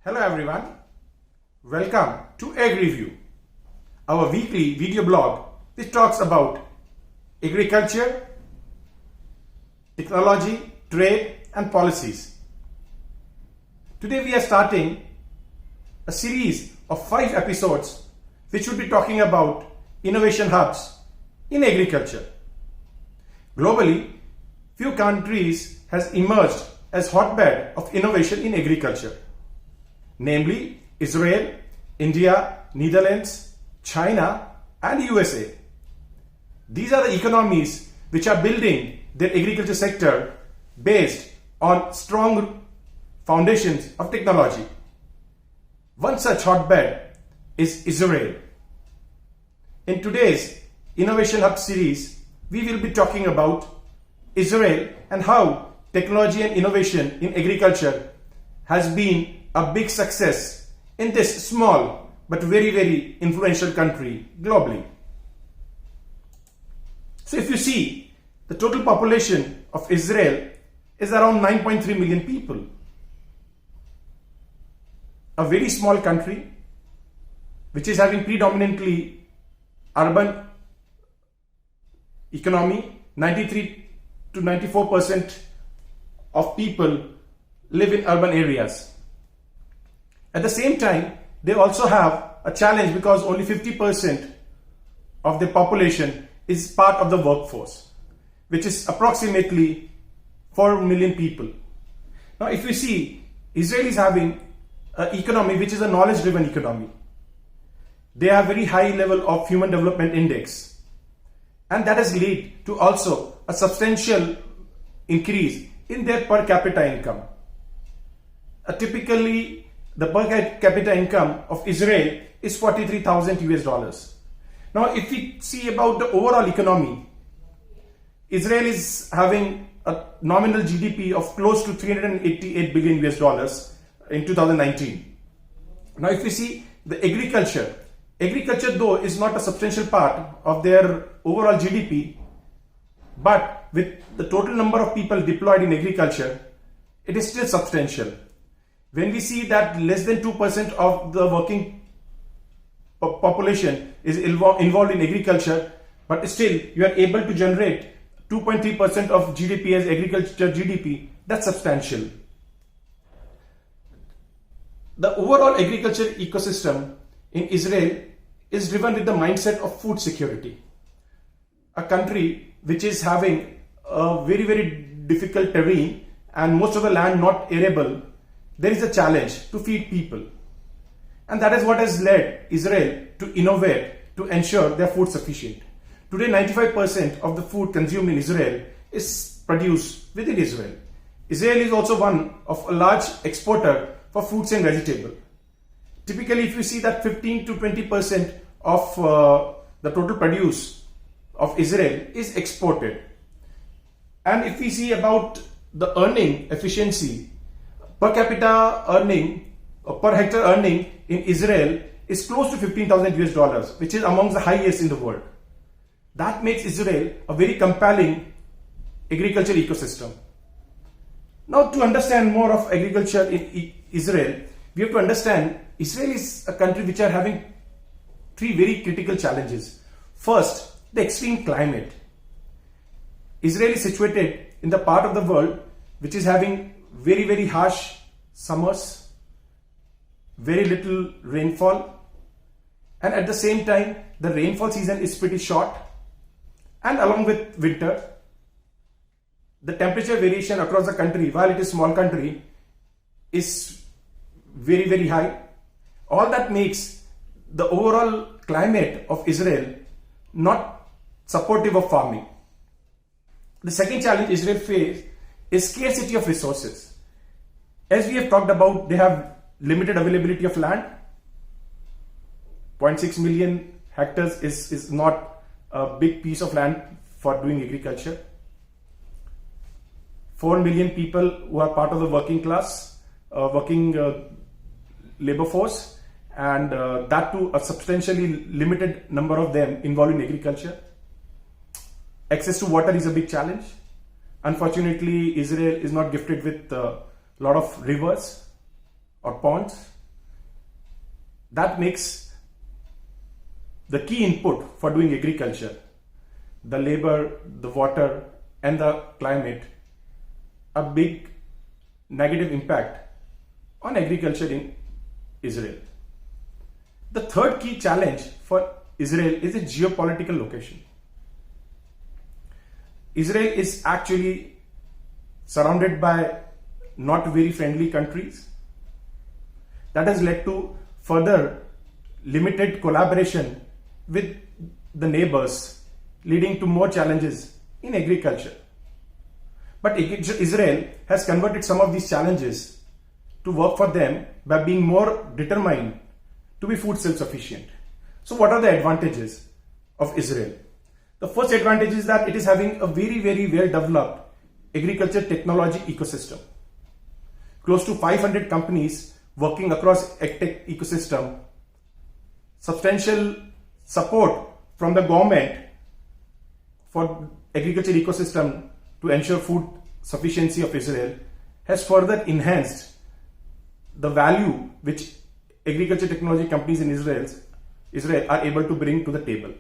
Hello everyone, welcome to AgriViews, our weekly video blog which talks about agriculture, technology, trade and policies. Today we are starting a series of 5 episodes which will be talking about innovation hubs in agriculture. Globally, few countries has emerged as hotbed of innovation in agriculture, namely Israel, India, Netherlands, China and USA. These are the economies which are building their agriculture sector based on strong foundations of technology. One such hotbed is Israel. In today's Innovation Hub series, we will be talking about Israel and how technology and innovation in agriculture has been a big success in this small but very influential country globally. So if you see, the total population of Israel is around 9.3 million people. A very small country which is having predominantly urban economy. 93 to 94% of people live in urban areas. At the same time, they also have a challenge because only 50% of the population is part of the workforce, which is approximately 4 million people. Now, if we see, Israel is having an economy which is a knowledge-driven economy. They have very high level of human development index, and that has led to also a substantial increase in their per capita income. Typically, the per capita income of Israel is $43,000. Now, if we see about the overall economy, Israel is having a nominal GDP of close to $388 billion in 2019. Now, if we see the agriculture though is not a substantial part of their overall GDP, but with the total number of people deployed in agriculture, it is still substantial. When we see that less than 2% of the working population is involved in agriculture, but still you are able to generate 2.3% of GDP as agriculture GDP, that's substantial. The overall agriculture ecosystem in Israel is driven with the mindset of food security. A country which is having a very difficult terrain and most of the land not arable, there is a challenge to feed people. And that is what has led Israel to innovate to ensure their food sufficient. Today, 95% of the food consumed in Israel is produced within Israel. Israel is also one of a large exporter for fruits and vegetables. Typically, if you see that 15 to 20% of the total produce of Israel is exported. And if we see about the earning efficiency, per capita earning or per hectare earning in Israel is close to $15,000, which is amongst the highest in the world. That makes Israel a very compelling agriculture ecosystem. Now, to understand more of agriculture in Israel, we have to understand Israel is a country which are having 3 very critical challenges. First, the extreme climate. Israel is situated in the part of the world which is having very harsh summers, very little rainfall, and at the same time the rainfall season is pretty short, and along with winter, the temperature variation across the country, while it is a small country, is very high. All that makes the overall climate of Israel not supportive of farming. The second challenge Israel faces is scarcity of resources. As we have talked about, they have limited availability of land. 0.6 million hectares is not a big piece of land for doing agriculture. 4 million people who are part of the working class, working labor force, and that too a substantially limited number of them involved in agriculture. Access to water is a big challenge. Unfortunately, Israel is not gifted with a lot of rivers or ponds. That makes the key input for doing agriculture, the labor, the water, and the climate, a big negative impact on agriculture in Israel. The third key challenge for Israel is its geopolitical location. Israel is actually surrounded by not very friendly countries. That has led to further limited collaboration with the neighbors, leading to more challenges in agriculture. But Israel has converted some of these challenges to work for them by being more determined to be food self-sufficient. So what are the advantages of Israel? The first advantage is that it is having a very, very well developed agriculture technology ecosystem. Close to 500 companies working across AgTech ecosystem, substantial support from the government for agriculture ecosystem to ensure food sufficiency of Israel has further enhanced the value which agriculture technology companies in Israel are able to bring to the table.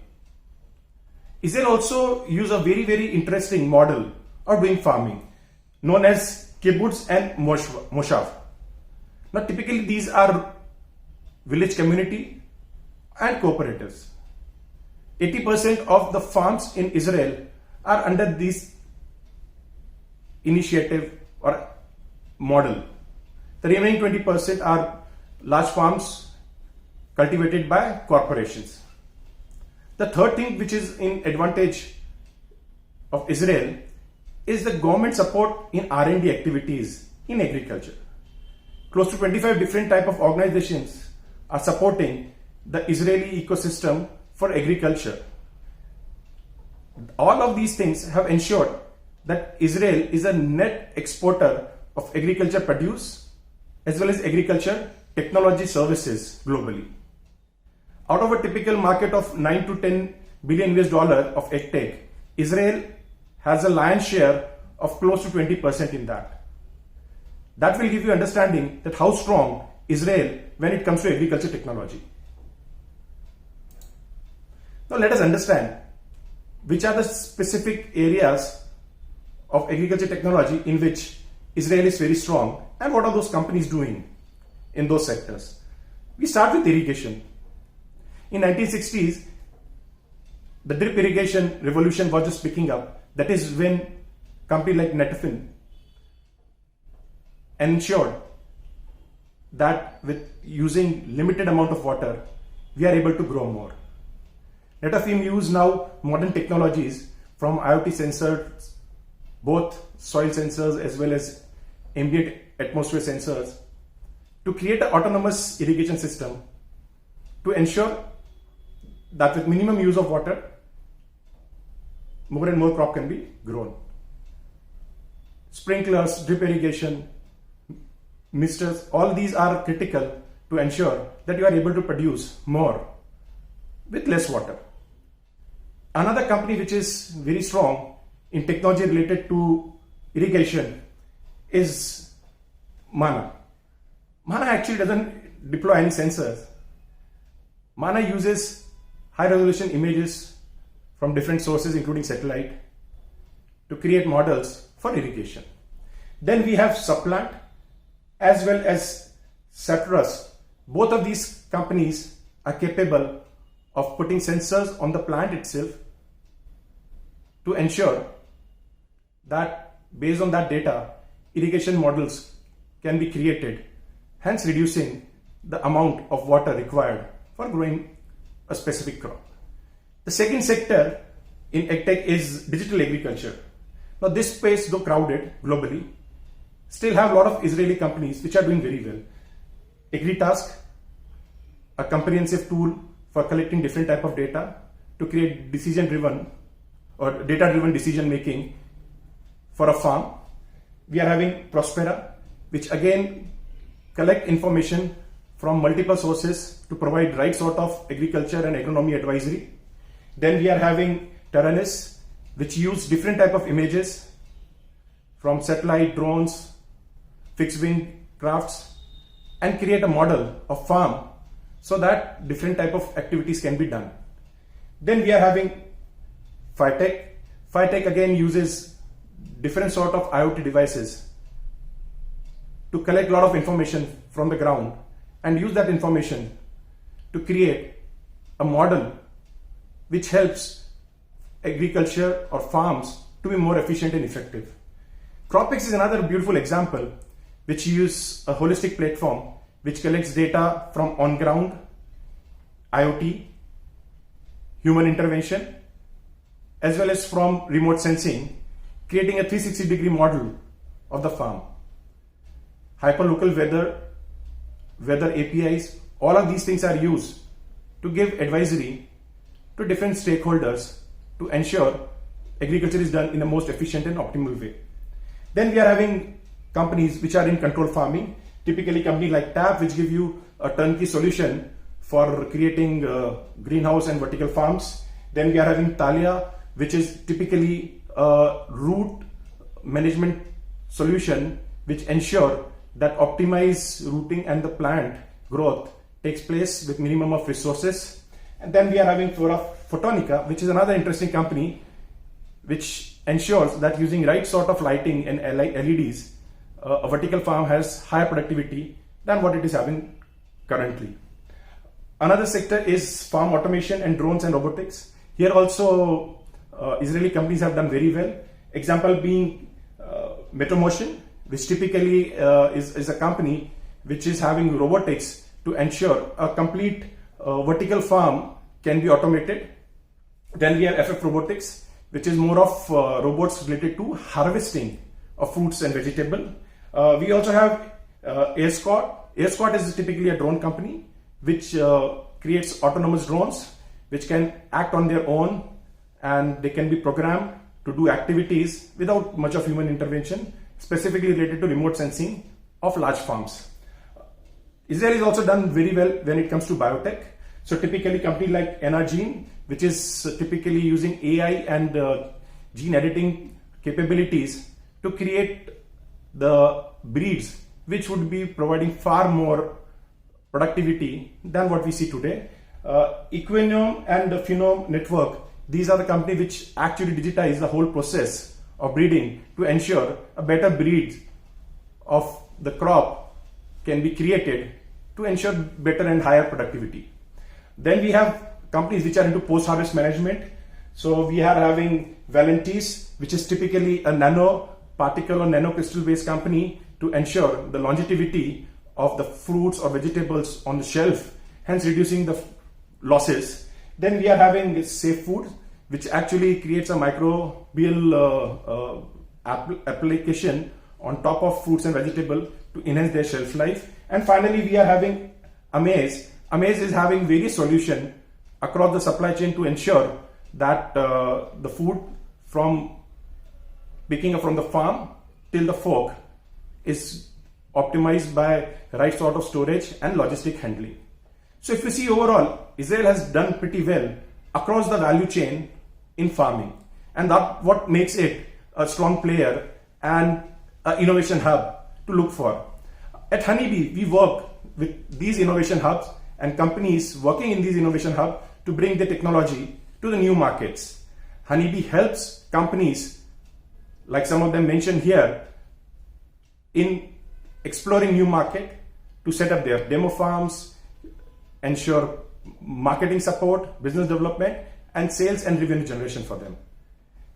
Israel also use a very, very interesting model of doing farming known as kibbutz and moshav. Now typically these are village community and cooperatives. 80% of the farms in Israel are under this initiative or model. The remaining 20% are large farms cultivated by corporations. The third thing which is in advantage of Israel is the government support in R&D activities in agriculture. Close to 25 different type of organizations are supporting the Israeli ecosystem for agriculture. All of these things have ensured that Israel is a net exporter of agriculture produce as well as agriculture technology services globally. Out of a typical market of 9 to 10 billion US dollar of AgTech, Israel has a lion's share of close to 20% in that. That will give you understanding that how strong Israel when it comes to agriculture technology. Now let us understand which are the specific areas of agriculture technology in which Israel is very strong and what are those companies doing in those sectors. We start with irrigation. In 1960s, the drip irrigation revolution was just picking up. That is when company like Netafim ensured that with using limited amount of water, we are able to grow more. Netafim use now modern technologies from IoT sensors, both soil sensors as well as ambient atmosphere sensors, to create an autonomous irrigation system to ensure that with minimum use of water, more and more crop can be grown. Sprinklers, drip irrigation, misters, all these are critical to ensure that you are able to produce more with less water. Another company which is very strong in technology related to irrigation is Manna. Manna actually doesn't deploy any sensors. Manna uses high resolution images from different sources including satellite to create models for irrigation. Then we have SupPlant as well as Saturas. Both of these companies are capable of putting sensors on the plant itself to ensure that based on that data, irrigation models can be created, hence reducing the amount of water required for growing a specific crop. The second sector in AgTech is digital agriculture. Now this space, though crowded globally, still have a lot of Israeli companies which are doing very well. AgriTask, a comprehensive tool for collecting different type of data to create decision-driven or data-driven decision making for a farm. We are having Prospera, which again collect information from multiple sources to provide right sort of agriculture and agronomy advisory. Then we are having Taranis, which use different type of images from satellite, drones, fixed wing crafts and create a model of farm so that different type of activities can be done. Then we are having Phytech. Phytech again uses different sort of IoT devices to collect a lot of information from the ground and use that information to create a model which helps agriculture or farms to be more efficient and effective. CropX is another beautiful example which uses a holistic platform which collects data from on-ground, IoT, human intervention, as well as from remote sensing, creating a 360-degree model of the farm. Hyperlocal weather APIs, all of these things are used to give advisory to different stakeholders to ensure agriculture is done in the most efficient and optimal way. Then we are having companies which are in controlled farming, typically company like TAP, which give you a turnkey solution for creating greenhouse and vertical farms. Then we are having TalYa, which is typically a root management solution which ensure that optimized rooting and the plant growth takes place with minimum of resources. And then we are having Flora Photonica, which is another interesting company which ensures that using right sort of lighting and LEDs, a vertical farm has higher productivity than what it is having currently. Another sector is farm automation and drones and robotics. Here also Israeli companies have done very well. Example being METOMOTION, which typically is a company which is having robotics to ensure a complete vertical farm can be automated. Then we have FF Robotics, which is more of robots related to harvesting of fruits and vegetables. We also have Airscort. Airscort is typically a drone company which creates autonomous drones which can act on their own, and they can be programmed to do activities without much of human intervention, specifically related to remote sensing of large farms. Israel is also done very well when it comes to biotech. So typically company like nrgene, which is typically using AI and gene editing capabilities to create the breeds which would be providing far more productivity than what we see today. Equinom and the Phenome Network, these are the companies which actually digitize the whole process of breeding to ensure a better breed of the crop can be created to ensure better and higher productivity. Then we have companies which are into post-harvest management. So we are having Valentis, which is typically a nano particle or nanocrystal based company to ensure the longevity of the fruits or vegetables on the shelf, hence reducing the losses. Then we are having Safe Food, which actually creates a microbial application on top of fruits and vegetables to enhance their shelf life. And finally, we are having Amaizz. Amaizz is having various solutions across the supply chain to ensure that the food from picking up from the farm till the fork is optimized by right sort of storage and logistic handling. So if you see overall, Israel has done pretty well across the value chain in farming, and that what makes it a strong player and an innovation hub to look for. At Honeybee, we work with these innovation hubs and companies working in these innovation hubs to bring the technology to the new markets. Honeybee helps companies, like some of them mentioned here, in exploring new market to set up their demo farms, ensure marketing support, business development, and sales and revenue generation for them.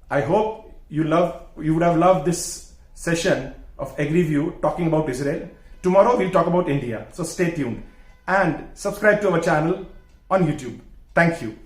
I hope you would have loved this session of AgriView talking about Israel. Tomorrow we'll talk about India, so stay tuned and subscribe to our channel on YouTube. Thank you.